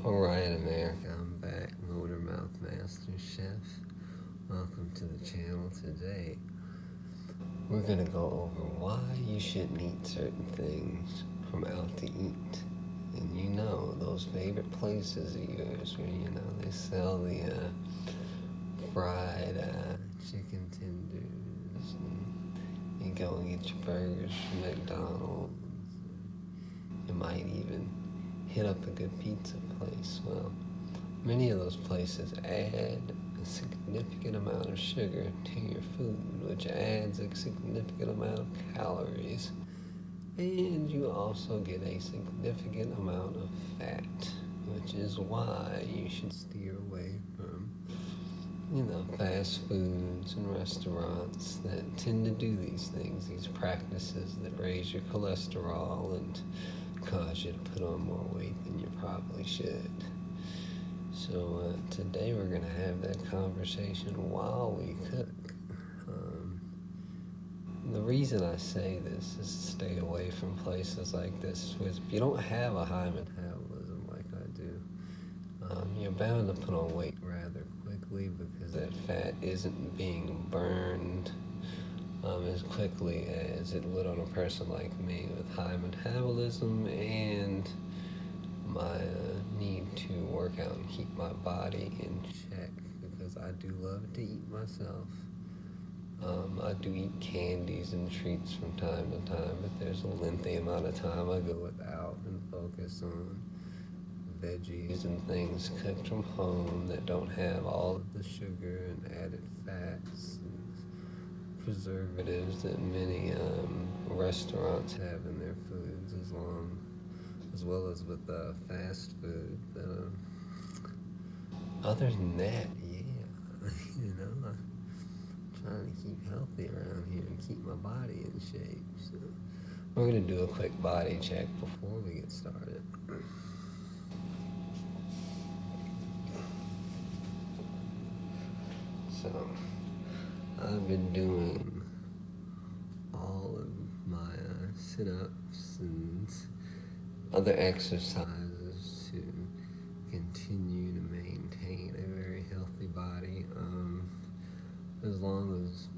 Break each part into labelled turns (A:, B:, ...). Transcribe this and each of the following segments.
A: Alright, America, I'm back, Motor Mouth Master Chef. Welcome to the channel. Today, we're gonna go over why you shouldn't eat certain things from out to eat. And you know, those favorite places of yours where, they sell the fried chicken tenders, and you go and get your burgers from McDonald's. You might even hit up a good pizza place. Well, many of those places add a significant amount of sugar to your food, which adds a significant amount of calories. And you also get a significant amount of fat, which is why you should steer away from, fast foods and restaurants that tend to do these things, these practices that raise your cholesterol and cause you to put on more weight than you probably should. So today we're going to have that conversation while we cook. The reason I say this is to stay away from places like this. If you don't have a high metabolism like I do, you're bound to put on weight rather quickly because that fat isn't being burned as quickly as it would on a person like me with high metabolism and my need to work out and keep my body in check, because I do love to eat myself. I do eat candies and treats from time to time, but there's a lengthy amount of time I go without and focus on veggies and things cooked from home that don't have all of the sugar and added fats and preservatives that many restaurants have in their foods, as well as with fast food. But other than that, I'm trying to keep healthy around here and keep my body in shape. So we're going to do a quick body check before we get started. So I've been doing all of my sit-ups and other exercises to continue to maintain a very healthy body. As long as,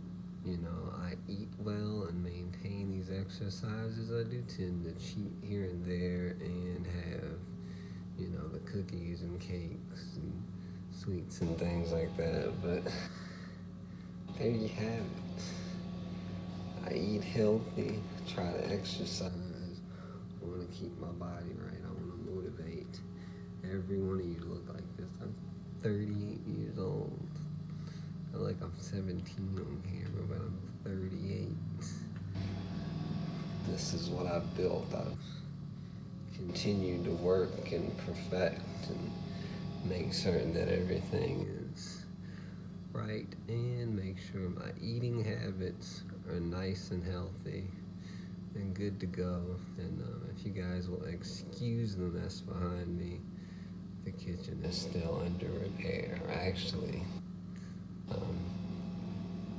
A: I eat well and maintain these exercises, I do tend to cheat here and there and have, the cookies and cakes and sweets and things like that. But there you have it. I eat healthy, try to exercise. I want to keep my body right. I want to motivate every one of you to look like this. I'm 38 years old. I feel like I'm 17 on camera, but I'm 38. This is what I've built. I've continued to work and perfect and make certain that everything is right and make sure my eating habits are nice and healthy and good to go. And if you guys will excuse the mess behind me, the kitchen is still under repair. Actually,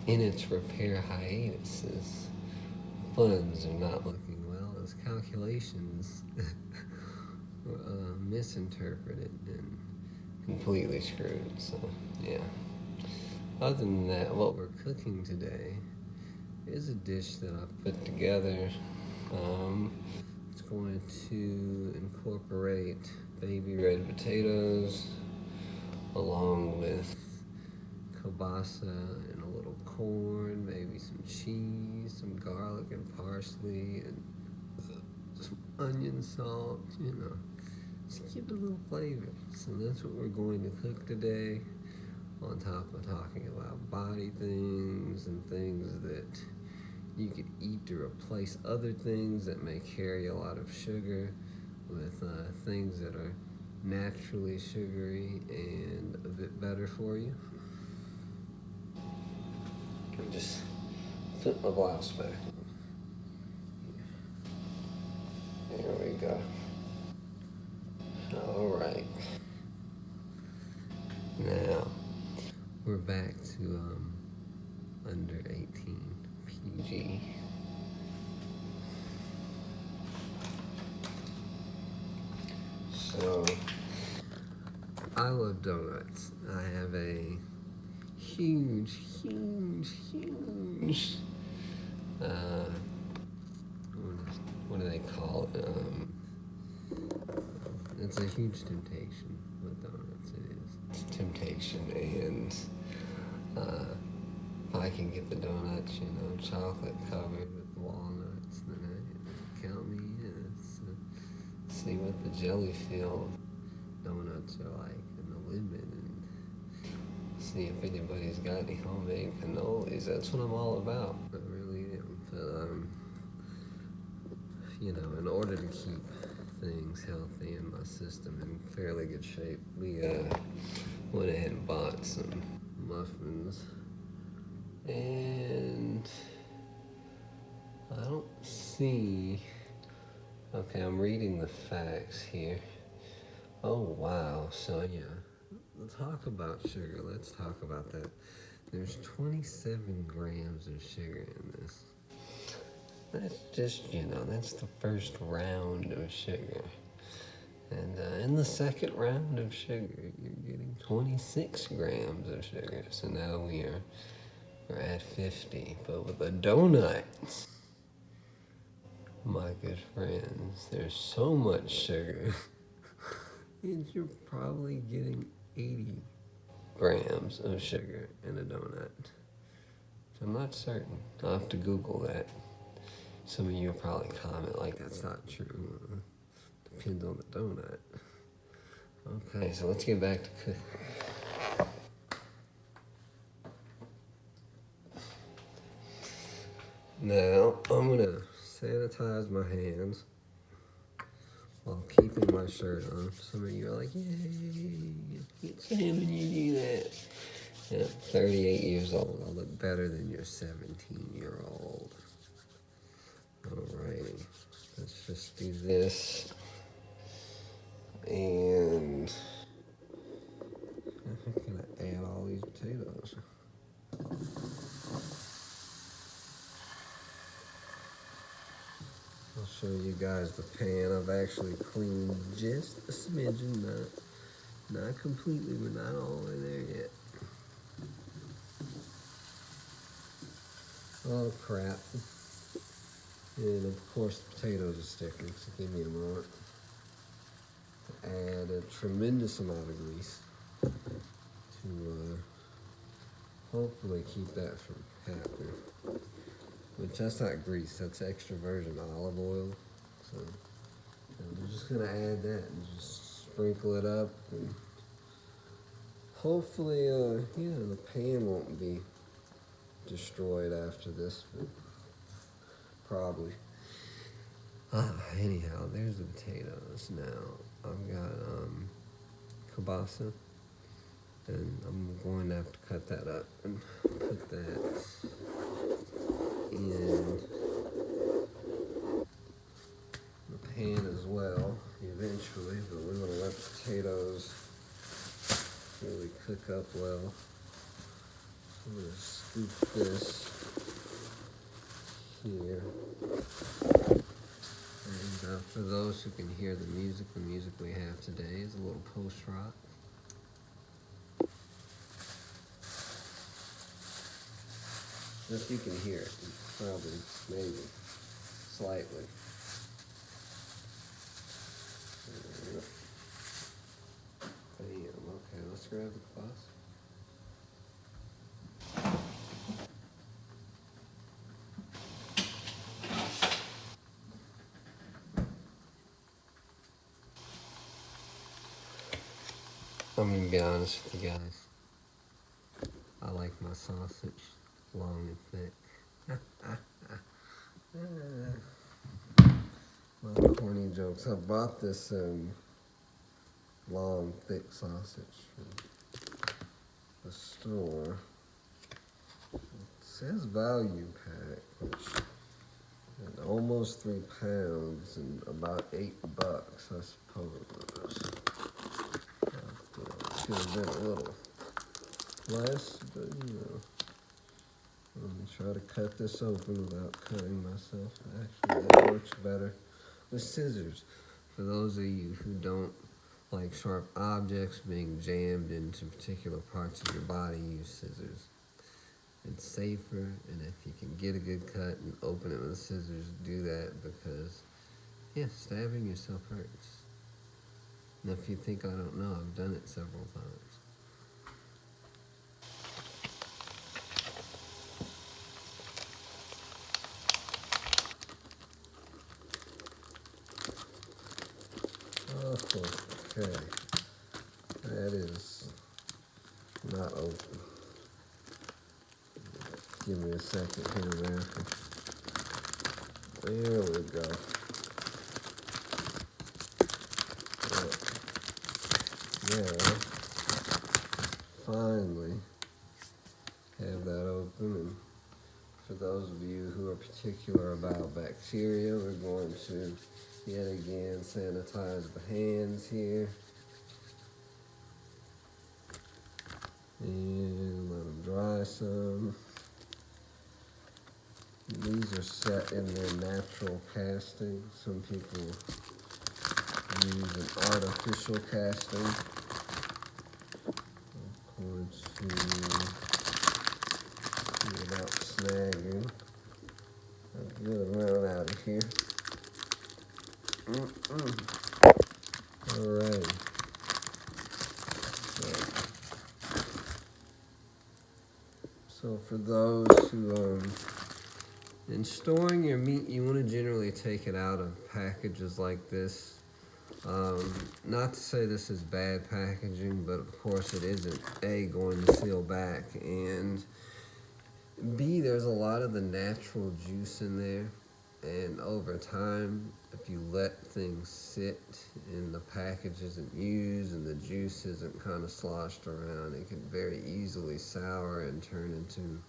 A: in its repair hiatuses, funds are not looking well as calculations were misinterpreted and completely screwed. So yeah. Other than that, what we're cooking today is a dish that I've put together. It's going to incorporate baby red potatoes along with kielbasa and a little corn, maybe some cheese, some garlic and parsley, and some onion salt, just give it a little flavor. So that's what we're going to cook today, on top of talking about body things and things that you could eat to replace other things that may carry a lot of sugar with things that are naturally sugary and a bit better for you. And just put my blouse back on. There we go. All right. Now, we're back to under 18 PG. So I love donuts. I have a huge, uh, what do they call it? It's a huge temptation with donuts. It is. It's a temptation, and if I can get the donuts, chocolate covered with walnuts, then count me in. See what the jelly-filled donuts are like in the limit, and see if anybody's got any homemade cannolis. That's what I'm all about. I really am. But in order to keep things healthy in my system in fairly good shape, we went ahead and bought some muffins, and I don't see. Okay, I'm reading the facts here. Oh wow, so yeah, let's talk about sugar. Let's talk about that. There's 27 grams of sugar in this. That's just, that's the first round of sugar. And in the second round of sugar, you're getting 26 grams of sugar. So now we're at 50. But with a donut, my good friends, there's so much sugar. And you're probably getting 80 grams of sugar in a donut. So I'm not certain. I'll have to Google that. Some of you will probably comment like that's not true. Depends on the donut. Okay, so let's get back to cooking. Now, I'm gonna sanitize my hands while keeping my shirt on. Some of you are like, yay, it's him when you do that. Yeah, 38 years old. I'll look better than your 17-year-old. Alrighty, let's just do this. And I'm gonna add all these potatoes. I'll show you guys the pan. I've actually cleaned just a smidgen, not completely, but not all the way there yet. Oh crap. And of course the potatoes are sticking, so give me a moment. Add a tremendous amount of grease to hopefully keep that from happening. Which that's not grease, that's extra virgin olive oil. So I'm just gonna add that and just sprinkle it up, and hopefully, the pan won't be destroyed after this, but probably. Anyhow, there's the potatoes. Now I've got kielbasa, and I'm going to have to cut that up and put that in the pan as well eventually, but we're going to let the potatoes really cook up well. I'm going to scoop this here. And for those who can hear the music we have today is a little post-rock. If you can hear it, probably, maybe, slightly. Bam, okay, let's grab the glass. I'm gonna be honest with you guys. I like my sausage long and thick. My corny jokes. I bought this long, thick sausage from the store. It says value pack, which is almost 3 pounds and about $8, I suppose. Could have been a little less, but let me try to cut this open without cutting myself. Actually, that works better with scissors. For those of you who don't like sharp objects being jammed into particular parts of your body, use scissors. It's safer, and if you can get a good cut and open it with scissors, do that, because yeah, stabbing yourself hurts. And if you think I don't know, I've done it several times. Okay, that is not open. Give me a second here, man. There we go. Now, finally, have that open. And for those of you who are particular about bacteria, we're going to yet again sanitize the hands here. And let them dry some. These are set in their natural casting. Some people use an artificial casting. I'm going to see without snagging. I'll get them out of here. Alright. So for those who in storing your meat, you want to generally take it out of packages like this. Not to say this is bad packaging, but of course it isn't A, going to seal back, and B, there's a lot of the natural juice in there, and over time, if you let things sit and the package isn't used and the juice isn't kind of sloshed around, it can very easily sour and turn into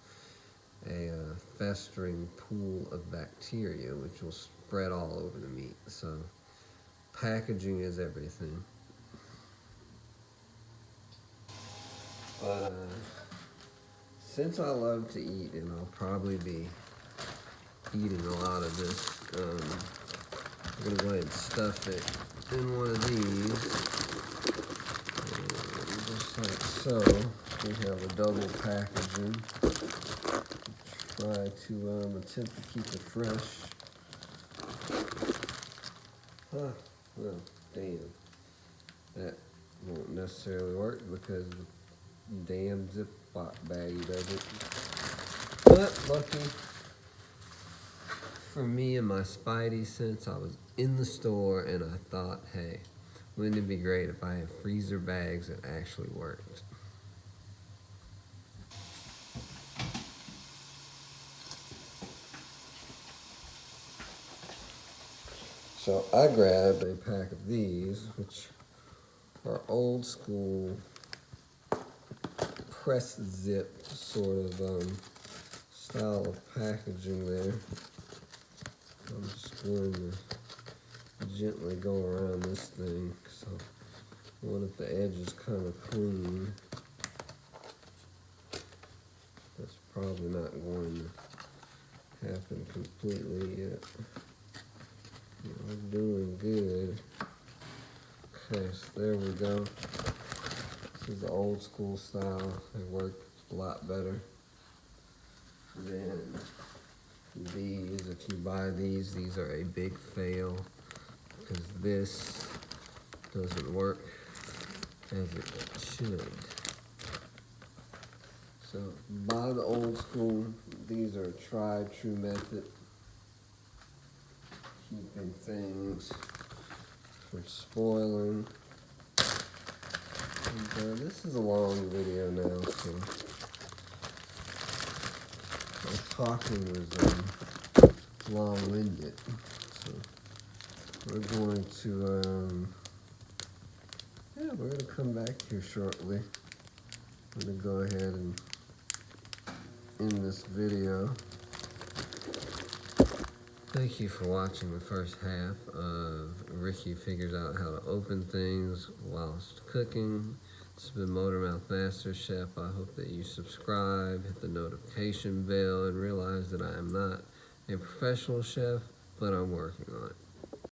A: a festering pool of bacteria, which will spread all over the meat. So packaging is everything. But since I love to eat, and I'll probably be eating a lot of this, I'm going to go ahead and stuff it in one of these. And just like so, we have a double packaging. Try to attempt to keep it fresh. Well, damn. That won't necessarily work because the damn Ziploc bag does it. But lucky for me and my spidey sense, I was in the store and I thought, hey, wouldn't it be great if I had freezer bags that actually worked? So I grabbed a pack of these, which are old school press zip sort of style of packaging there. I'm just going to gently go around this thing, so I want if the edge is kind of clean. That's probably not going to happen completely yet. I'm doing good. Okay, so there we go. This is the old school style. They work a lot better than these. If you buy these are a big fail because this doesn't work as it should. So buy the old school. These are a tried true method. Keeping things from spoiling. And, this is a long video now, so my talking was long-winded. So we're going to we're going to come back here shortly. I'm going to go ahead and end this video. Thank you for watching the first half of Ricky Figures Out How to Open Things Whilst Cooking. It's been Motormouth Master Chef. I hope that you subscribe, hit the notification bell, and realize that I am not a professional chef, but I'm working on it.